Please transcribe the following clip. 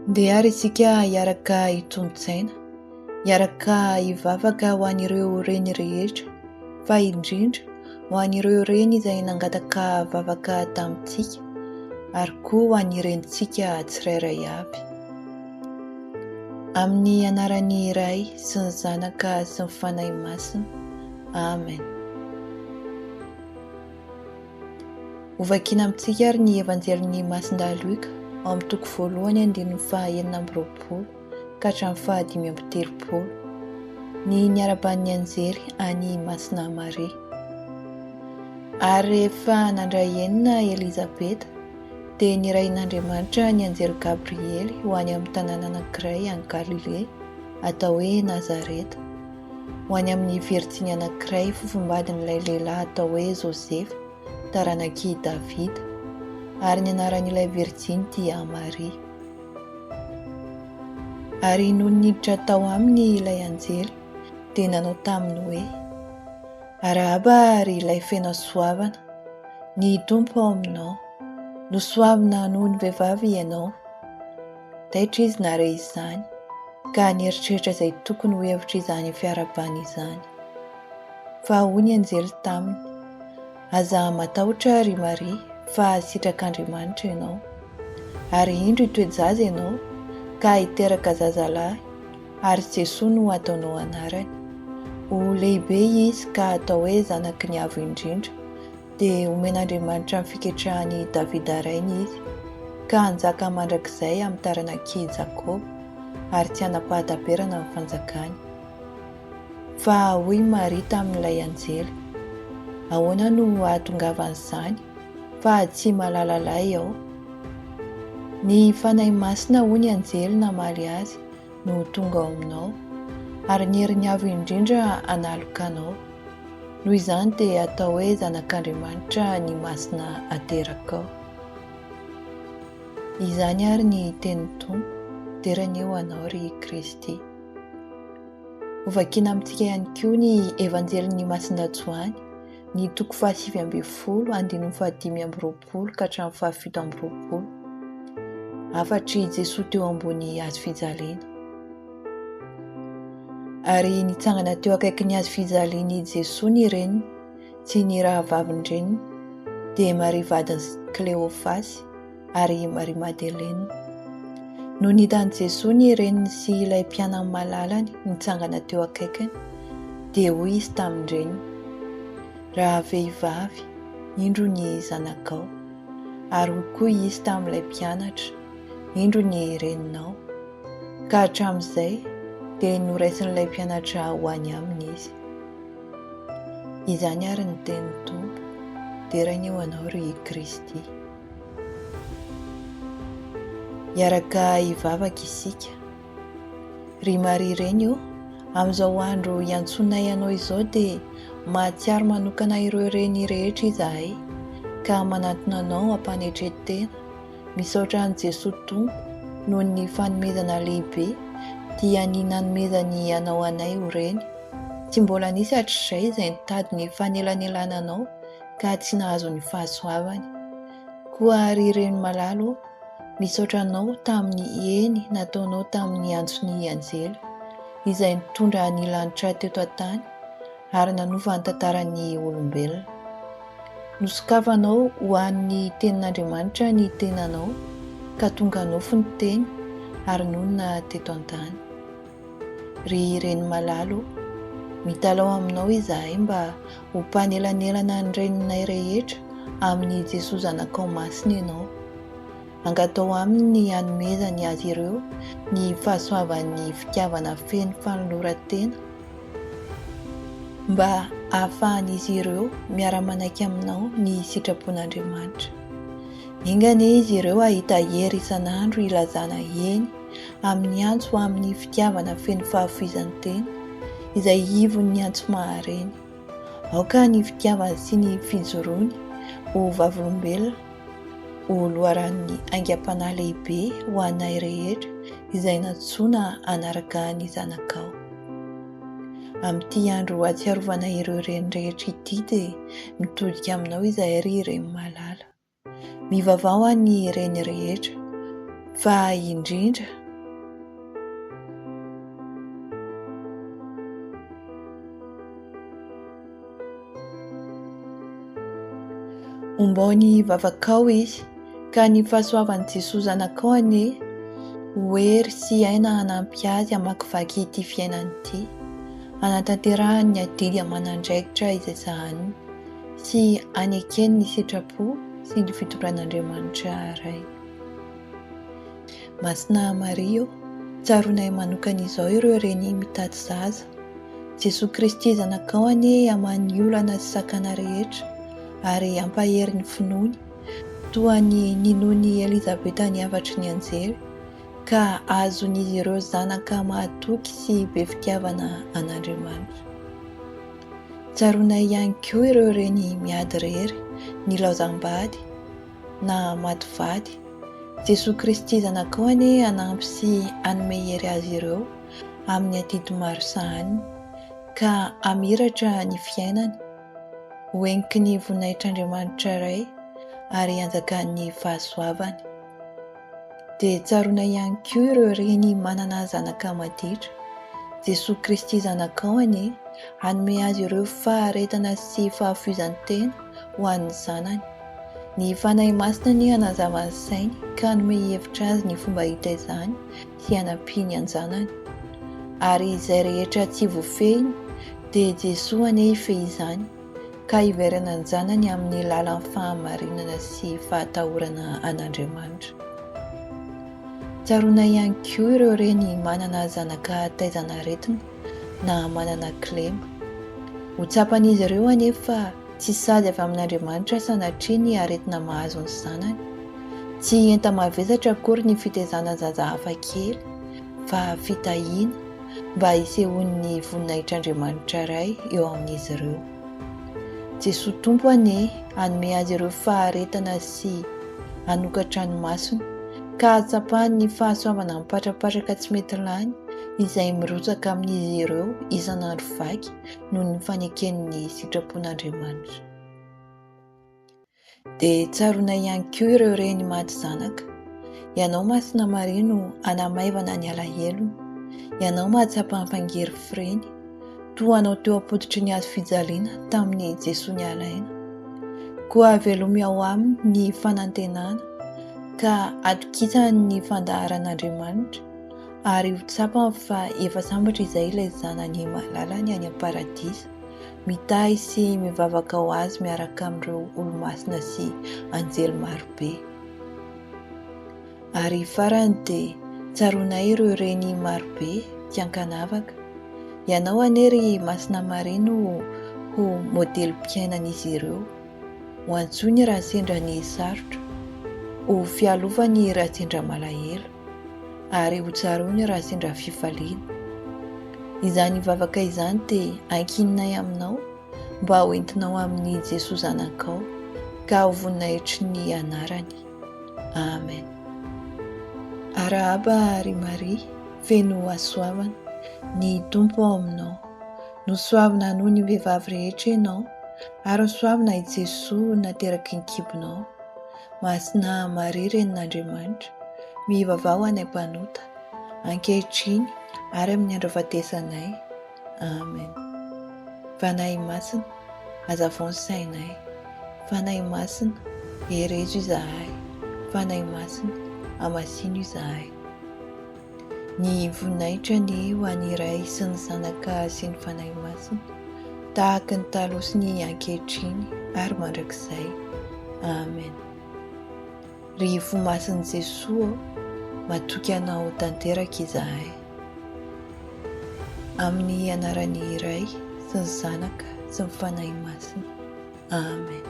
Ndeha ary isika hiaraka hitombo-tsaina, hiaraka hivavaka ho an'ireo reny rehetra, fa indrindra ho an'ireo reny izay nangataka vavaka tamintsika, ary koa ho an'irenitsika tsirairay avy. Amin'ny anaran'ny Iray sy ny Zanaka sy ny Fanahy Masina. Amen. Hovakiana amintsika ary ny evanjelin'ny Masindahy Luka ao amin'ny toko 1:9-20 ka hatramin'ny 5:30. Ny niaraban'ny anjely any Masina Maria. Ary rehefa nandray enina Elizabeta dia nirain'Andriamanitra ny anjely Gabriely ho any amin'ny tanàna anankiray any Galilea atao hoe Nazareta, ho any amin'ny virjiny anankiray fofombadin'ilay lehilahy atao hoe Josefa, taranaki Davida, ary ny anaran'ilay virjiny dia Maria. Ary noho niditra tao aminy ilay anjely dia nanao taminy hoe: "Arahaba ary ilay fena soavana, ny Tompo ao aminao, nosoavina noho ny vehivavy ianao." Taitra izy nare izany, ka nieritreritra izay tokony ho hevitra izany fiarabany izany. Fa hoy ny anjely taminy: "Aza matahotra ry Maria, fa sitrak'Andriamanitra ianao, ary indro hitoejaza ianao ka hiteraka zazalahy, ary Jesoa no ataonao anarany. Ho lehibe izy ka atao hoe zanaky ny avo indrindra, dia omen'Andriamanitra amin'ny fiketrahany Davida rainy izy, ka hanjaka mandrakizay amin'ny taranaki Jakoba, ary tsy hanapahadaberana amin'ny fanjakany." Fa hoy Maria tamin'ilay anjely: "Ahoana no ahatongavan'izany, fa tsy mahalalalahy aho? Ny fanahy masina," hoy ny anjely namaly azy, "no tonga ao aminao, ary ny herin'ny avo indrindra analoka anao. Noho izany dia atao hoe zanak'Andriamanitra ny masina ateraka ao." Izany ary ny tenin'ny Tompo, terany ho anao ry Kristy. Hovakiana amintsika ihany koa ny evanjelin'ny Masindahy Joany, ny toko 7:15-20 ka hatramin'ny 17:20. Afatry Jesoa teo ambony hazo fijaliana. Ary nitsangana teo akaikin'ny hazo fijaliany Jesoa ny reniny sy ny rahavavin-dreniny, dia Maria vadin'i Kleofasy ary Maria Madelena. No nitan'i Jesoa ny reniny sy ilay mpianany malalany nitsangana teo akaikiny, dia hoy izy tamin-dreniny: "Raha vehivavy, indro ny zanakao." Ary hoy koa izy tamin'ilay mpianatra: "Indro ny reninao." Ka hatramin'izay dia noraisin'ilay mpianatra ho any aminy izy. Izany ary ny tenin'ny Tompo, terany ho anao ry Kristy. Hiaraka hivavaka isika. Ry Maria reny io, amin'izao andro iantsonay ianao izao dia mahatsiaro manokana ireo reny rehetra izahay, ka manantona anao hampanetretena, misaotra an'i Jesoa Tompo noho ny fanomezana lehibe dia ny nanomezany anao anay ho reny. Tsy mbola nisy hatr'izay izay nitady ny fanelanelananao ka tsy nahazo ny fahasoavany. Koa ry reny malalo, misaotra anao tamin'ny eny nataonao tamin'ny antson'ny anjely, izay nitondra ny lanitra teto an-tany ary nanova ny tantaran'ny olombelona. Nosokafanao ho an'ny tenin'Andriamanitra ny tenanao, ka tonga nofo ny teny ary nonina teto an-tany. Ry reny malalo, mitalao aminao izahay mba ho mpanelanelana ny reninay rehetra amin'ny Jesoa zanakao masina ianao. Angatao aminy ny hanomezany azy ireo ny fahasoavan'ny fitiavana feno fanoloran-tena, mba ahafahan'izy ireo miara-manaiky aminao ny sitrapon'Andriamanitra. Engane izy ireo ahita hery isan'andro ilazana eny amin'ny antso amin'ny fitiavana feno fahafoizan-tena, izay ivon'ny antso mahareny. Aoka ny fitiavana sy ny fijoroany ho vavolombelona, ho loharan'ny aingam-panahy lehibe ho anay rehetra izay natsoina anaraka ny zanakao. Amin'ity andro atsiarovana ireo reny rehetra ity dia mitodika aminao izahay ry reny malala. Mivavao ny reny rehetra, fa indrindra ombony vavakao izy ka ny fahasoavan'i Jesosy zanakao anie hoery sy aina hanampy azy hamakivaky ity fiainany ity, hanatanterahany ny adidy aman'andraikitra izay zahaniny sy hanekeny ny sitrapo sy ny fitondran'Andriamanitra iray. Masina Maria, tsaronay manokana izao ireo reny mitady zaza. Jesosy Kristy zanakao anie haman'ny olana sy sakana rehetra ary ampahery ny finoany toa ny ninony Elizabeta niavatry ny anjely ka azon'izy ireo zanaka mahatoky sy be fitiavana an'Andriamanitra. Tsaronay ihany koa ireo reny miady rery, ny laozam-bady na maty vady. Jesosy Kristy zanakao anie hanampy sy hanome hery azy ireo amin'ny adidy maro sahaniny ka hamiratra ny fiainany, hoeniky ny voninahitran'Andriamanitra iray ary hanjakan'ny fahasoavany. Dia tsaronay ihany koa ireo reny manana zanaka maditra. Jesosy Kristy zanakao anie hanome azy ireo faharetana sy fahafizan-tena ho an'ny zanany. Ny fanahy masina ny hanazava ny sainy ka hanome hevitra azy ny fomba hita izany sy hanampiany anjanany. Ary izay rehetra tsy voafehiny dia Jesosy anie hifehy izany ka hiverana ny zanany amin'ny lalan'ny fahamarinana sy fahatahorana an'Andriamanitra. Tsaronay ihany koa ireo reny manana zanaka taizana aretina na manana kilema. Ho tsapan'izy ireo anefa tsy sady avy amin'Andriamanitra sanatria ny aretina mahazo ny zanany. Tsy enta-mavesatra akory ny fitaizana zaza hafa kely fa fitahiana mba hisehon'ny voninahitran'Andriamanitra iray eo amin'izy ireo. Jesosy Tompo anie hanome azy ireo faharetana sy hanokatra ny masony ka hatsapany ny fahasoavana mipatrapatraka tsy mety lany izay mirotsaka amin'izy ireo isan'andro vaky noho ny faneken'ny sitrapon'Andriamanitra. Dia tsaronay ihany koa ireo reny maty zanaka. Ianao Masina Maria no hanamaivana ny alahelo, ianao mahatsapa ny mpangery fireny, toa anao teo ampoditry ny hazo fijaliana tamin'ny Jesosy ny alaina. Koa velomia ao aminy ny fanantenana ka atokisany ny fandaharan'Andriamanitra ary ho tsapany fa efa sambatra izay ilay zanany malalany any am-paradisa, mitahy sy mivavaka ho azy miaraka amin'ireo olo-masina sy anjely marobe. Ary farany dia tsaronay ireo reny marobe tian-kanavaka. Ianao anery Masina Maria no ho modeli-piainan'izy ireo, ho antsoiny raha sendra ny sarotra, ho fialovany raha sendra malahelo ary ho tsaroiny raha sendra fifaliana. Izany vavaka izany dia ankininay aminao mba ho entinao amin'ny Jesosy zanakao ka ho voninahitry ny anarany. Amen. Arahaba ary Maria, feno hasoavana, ny Tompo ao aminao. Nosoavina noho ny vehivavy rehetra ianao ary nosoavina i Jesosy nateraky ny kibonao. Masina Maria renin'Andriamanitra, mivavao anay mpanota, ankehitriny ary amin'ny andro ahafatesanay. Amen. Fanahy masina, hazavao ny sainay. Fanahy masina, herezo izahay. Fanahy masina, hamasino izahay. Ny voninahitra ny ho an'ny Ray sy ny Zanaka sy ny Fanahy masina, tahaka ny taloha sy ny ankehitriny ary mandrakizay. Amen. Ry fo masin'i Jesosy, matoky anao tanteraka izahay. Amin'ny anaran'ny Ray sy ny Zanaka sy ny Fanahy masina. Amen.